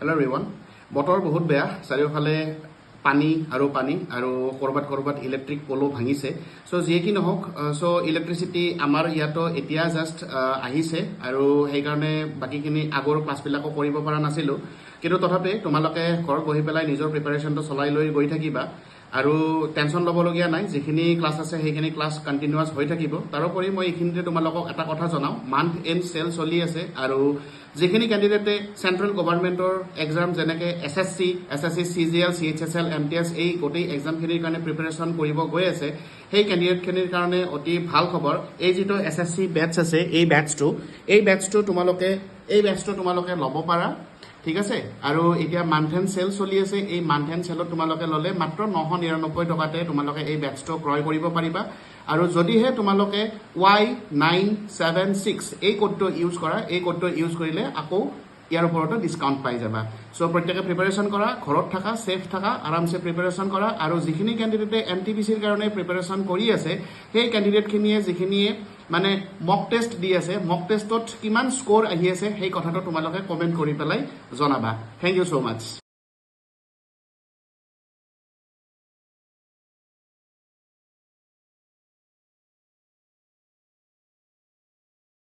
Hello everyone. বতৰ বহুত বেয়া চাৰিওফালে পানী আৰু কৰবাত ইলেক্ট্ৰিক পোলো ভাঙিছে সো যিয়ে কি নহওক সো ইলেক্ট্ৰিসিটি আমাৰ ইয়াতো এতিয়া জাস্ট আহিছে আৰু সেই কাৰণে বাকিখিনি আগৰ ক্লাছবিলাকো কৰিব পৰা নাছিলো কিন্তু তথাপি তোমালোকে ঘৰত বহি পেলাই নিজৰ প্ৰিপাৰেচনটো চলাই লৈ গৈ থাকিবা আৰু টেনশন লবলগীয়া নাই যিখিনি ক্লাছ আছে সেইখিনি ক্লাছ কন্টিনিউয়াস হৈ থাকিব তাৰোপৰি মই এইখিনিতে তোমালোকক এটা কথা জনাও মান্থ এন্ড সেল চলি আছে আৰু যিখিনি ক্যান্ডিডেটে সেন্ট্ৰাল গভৰ্নমেন্টৰ এক্সাম যেনেকে এসএসসি সিজিএল সিএইচএসএল এমটিএস এই গোটেই এক্সামখিনিৰ কাৰণে প্ৰিপাৰেচন কৰিব গৈ আছে সেই ক্যান্ডিডেটখিনিৰ কাৰণে অতি ভাল খবৰ এই যেটো এসএসসি ব্যাচ আছে এই ব্যাচটো তোমালোকে ল'ব পাৰা ঠিক আছে আৰু এতিয়া মান্থ এন্ড সেল চলি আছে এই মান্থ এন্ড সেলত তোমালোকে ললে মাত্ৰ 999 টকাতে তোমালোকে এই ব্যাচটো ক্ৰয় কৰিব পাৰিবা আৰু যদিহে তোমালোকে Y976 এই কোডটো ইউজ কৰা এই কোডটো ইউজ কৰিলে আকৌ ইয়াৰ ওপৰতো ডিসকাউন্ট পাই যাবা সো প্ৰত্যেকে প্ৰিপাৰেচন কৰা ঘৰত থাকা সেফ থাকা আৰামসে প্ৰিপাৰেচন কৰা আৰু যিখিনি ক্যান্ডিডেটে এমটিপিসিৰ কাৰণে প্ৰিপাৰেচন কৰি আছে সেই ক্যান্ডিডেটখিনিয়ে যিখিনিয়ে মানে মক টেষ্ট দি আছে মক টেষ্টত কিমান স্কোৰ আহি আছে সেই কথাটো তোমালোকে কমেন্ট কৰি পেলাই জনাবা থ্যাংক ইউ সো মাচ